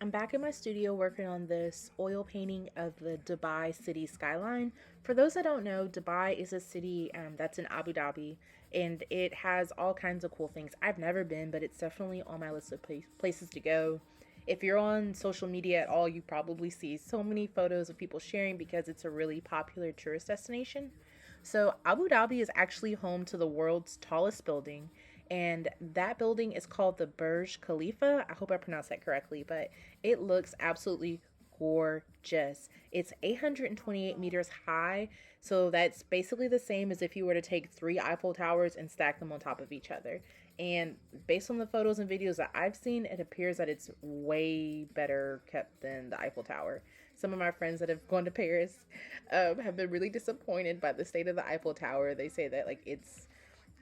I'm back in my studio working on this oil painting of the Dubai city skyline. For those that don't know, Dubai is a city that's in Abu Dhabi, and it has all kinds of cool things. I've never been, but it's definitely on my list of places to go. If you're on social media at all, you probably see so many photos of people sharing because it's a really popular tourist destination. So, Abu Dhabi is actually home to the world's tallest building, and that building is called the Burj Khalifa. I hope I pronounced that correctly, but it looks absolutely gorgeous. It's 828 meters high, so that's basically the same as if you were to take three Eiffel Towers and stack them on top of each other. And based on the photos and videos that I've seen, it appears that it's way better kept than the Eiffel Tower. Some of my friends that have gone to Paris have been really disappointed by the state of the Eiffel Tower. They say that like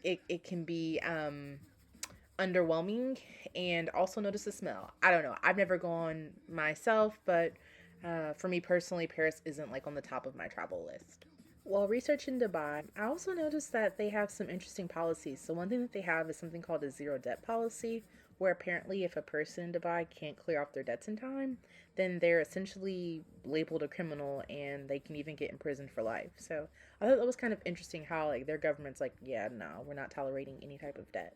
it can be underwhelming, and also notice the smell. I don't know. I've never gone myself, but for me personally, Paris isn't like on the top of my travel list. While researching Dubai, I also noticed that they have some interesting policies. So, one thing that they have is something called a zero debt policy, where apparently, if a person in Dubai can't clear off their debts in time, then they're essentially labeled a criminal and they can even get imprisoned for life. So, I thought that was kind of interesting how, like, their government's like, yeah, no, we're not tolerating any type of debt.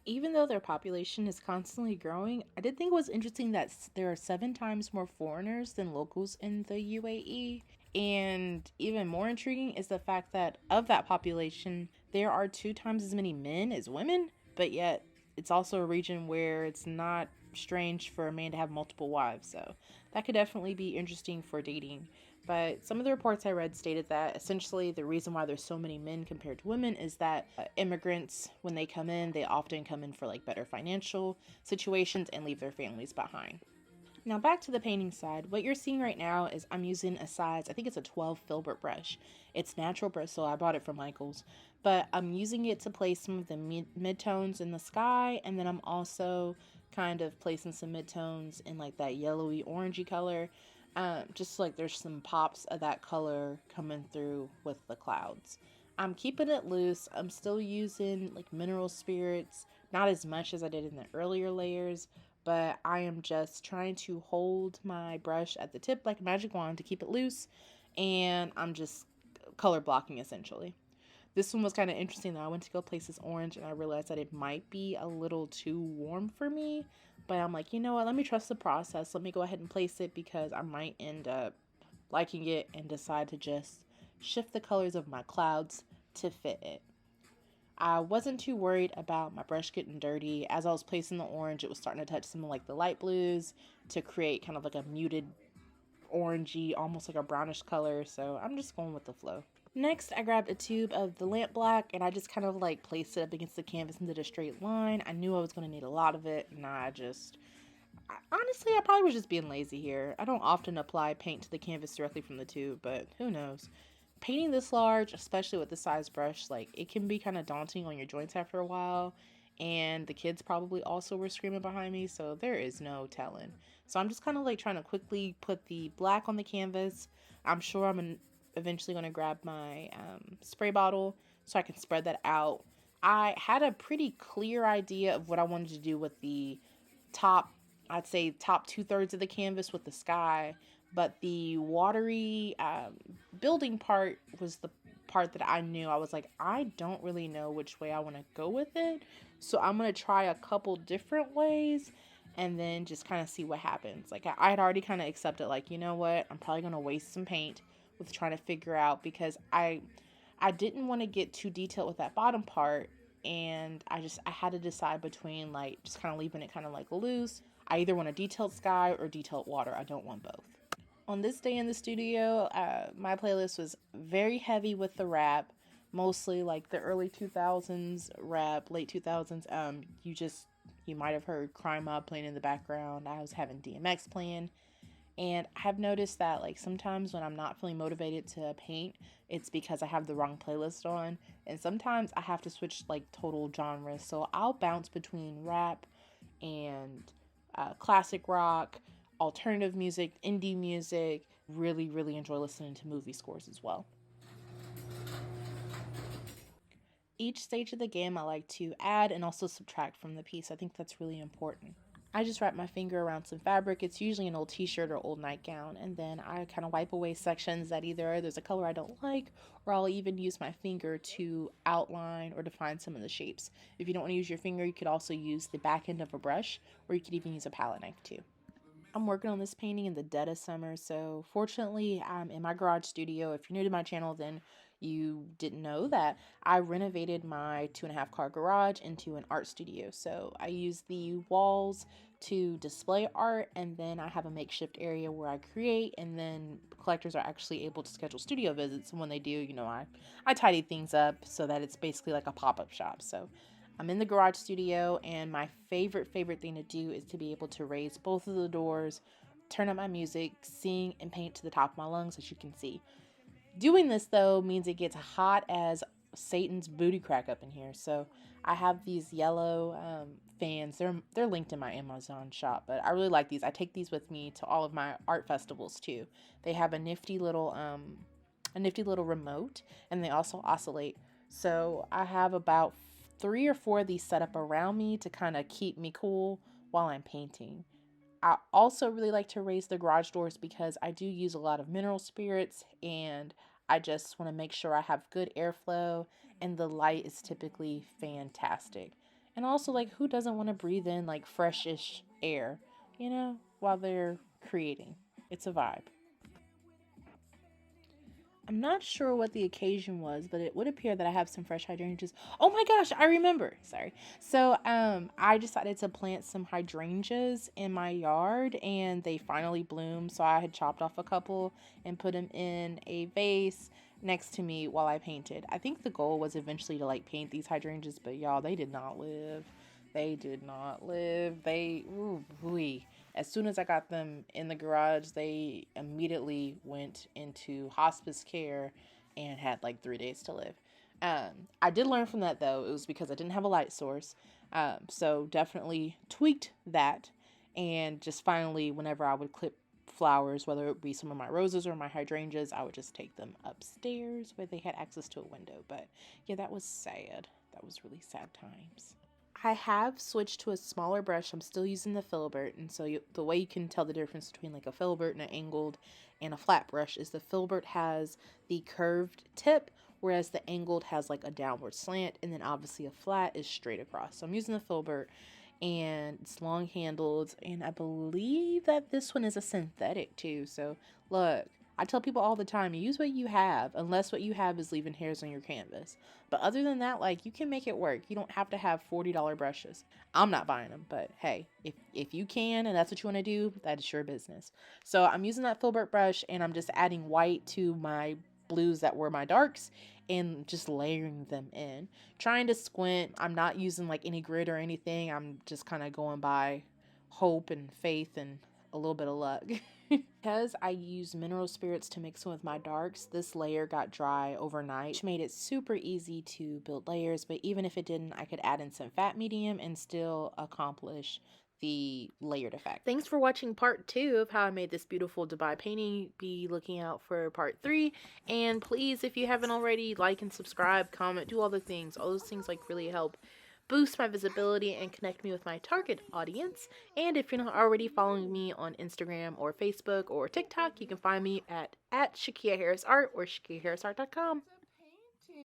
Even though their population is constantly growing, I did think it was interesting that there are 7 times more foreigners than locals in the UAE. And even more intriguing is the fact that of that population, there are 2 times as many men as women, but yet it's also a region where it's not strange for a man to have multiple wives. So that could definitely be interesting for dating. But some of the reports I read stated that essentially the reason why there's so many men compared to women is that immigrants, when they come in, they often come in for like better financial situations and leave their families behind. Now back to the painting side, what you're seeing right now is I'm using a size, I think it's a 12 filbert brush. It's natural bristle, I bought it from Michael's, but I'm using it to place some of the midtones in the sky, and then I'm also kind of placing some midtones in like that yellowy orangey color. Just like there's some pops of that color coming through with the clouds. I'm keeping it loose. I'm still using like mineral spirits, not as much as I did in the earlier layers, but I am just trying to hold my brush at the tip like a magic wand to keep it loose, and I'm just color blocking essentially. This one was kind of interesting though. I went to go place this orange and I realized that it might be a little too warm for me, but I'm like, you know what, let me trust the process. Let me go ahead and place it because I might end up liking it and decide to just shift the colors of my clouds to fit it. I wasn't too worried about my brush getting dirty. As I was placing the orange, it was starting to touch some of like the light blues to create kind of like a muted orangey, almost like a brownish color. So I'm just going with the flow. Next, I grabbed a tube of the lamp black and I just kind of like placed it up against the canvas and did a straight line. I knew I was going to need a lot of it, and honestly, I probably was just being lazy here. I don't often apply paint to the canvas directly from the tube, but who knows. Painting this large, especially with the size brush, like it can be kind of daunting on your joints after a while. And the kids probably also were screaming behind me, so there is no telling. So I'm just kind of like trying to quickly put the black on the canvas. I'm sure eventually going to grab my spray bottle so I can spread that out. I had a pretty clear idea of what I wanted to do with the top, I'd say top 2/3 of the canvas with the sky, but the watery building part was the part that I knew. I was like, I don't really know which way I want to go with it, so I'm gonna try a couple different ways and then just kind of see what happens. Like I had already kind of accepted, like, you know what, I'm probably gonna waste some paint with trying to figure out, because I didn't want to get too detailed with that bottom part, and I had to decide between like just kind of leaving it kind of like loose. I either want a detailed sky or detailed water. I don't want both. On this day in the studio, my playlist was very heavy with the rap, mostly like the early 2000s rap, late 2000s. You might have heard Crime Mob playing in the background. I was having DMX playing. And I have noticed that like sometimes when I'm not feeling motivated to paint, it's because I have the wrong playlist on. And sometimes I have to switch like total genres. So I'll bounce between rap and classic rock, alternative music, indie music. Really, really enjoy listening to movie scores as well. Each stage of the game I like to add and also subtract from the piece. I think that's really important. I just wrap my finger around some fabric. It's usually an old t-shirt or old nightgown, and then I kind of wipe away sections that either there's a color I don't like, or I'll even use my finger to outline or define some of the shapes. If you don't want to use your finger, you could also use the back end of a brush, or you could even use a palette knife too. I'm working on this painting in the dead of summer, so fortunately I'm in my garage studio. If you're new to my channel, then you didn't know that I renovated my 2.5 car garage into an art studio. So I use the walls to display art, and then I have a makeshift area where I create, and then collectors are actually able to schedule studio visits. And when they do, I tidy things up so that it's basically like a pop-up shop. So I'm in the garage studio, and my favorite thing to do is to be able to raise both of the doors, turn up my music, sing, and paint to the top of my lungs, as you can see. Doing this, though, means it gets hot as Satan's booty crack up in here. So I have these yellow fans. They're linked in my Amazon shop, but I really like these. I take these with me to all of my art festivals too. They have a nifty little remote, and they also oscillate. So I have about 3 or 4 of these set up around me to kind of keep me cool while I'm painting. I also really like to raise the garage doors because I do use a lot of mineral spirits, and I just want to make sure I have good airflow, and the light is typically fantastic. And also, like, who doesn't want to breathe in like freshish air, while they're creating? It's a vibe. I'm not sure what the occasion was, but it would appear that I have some fresh hydrangeas. Oh my gosh, I remember. Sorry. So, I decided to plant some hydrangeas in my yard, and they finally bloomed. So I had chopped off a couple and put them in a vase next to me while I painted. I think the goal was eventually to like paint these hydrangeas, but y'all, they did not live. They did not live. As soon as I got them in the garage, they immediately went into hospice care and had like 3 days to live. I did learn from that, though. It was because I didn't have a light source. So definitely tweaked that. And just finally, whenever I would clip flowers, whether it be some of my roses or my hydrangeas, I would just take them upstairs where they had access to a window. But yeah, that was sad. That was really sad times. I have switched to a smaller brush. I'm still using the filbert, and so the way you can tell the difference between like a filbert and an angled and a flat brush is the filbert has the curved tip, whereas the angled has like a downward slant, and then obviously a flat is straight across. So I'm using the filbert, and it's long handled, and I believe that this one is a synthetic too. So look, I tell people all the time, use what you have, unless what you have is leaving hairs on your canvas. But other than that, like, you can make it work. You don't have to have $40 brushes. I'm not buying them, but hey, if you can and that's what you want to do, that is your business. So I'm using that filbert brush, and I'm just adding white to my blues that were my darks and just layering them in. Trying to squint. I'm not using like any grit or anything. I'm just kind of going by hope and faith and a little bit of luck. Because I used mineral spirits to mix in with my darks, this layer got dry overnight, which made it super easy to build layers. But even if it didn't, I could add in some fat medium and still accomplish the layered effect. Thanks for watching part 2 of how I made this beautiful Dubai painting. Be looking out for part 3. And please, if you haven't already, like and subscribe, comment, do all the things. All those things like really help boost my visibility and connect me with my target audience. And if you're not already following me on Instagram or Facebook or TikTok, you can find me at Shakia Harris Art or ShakiaHarrisArt.com.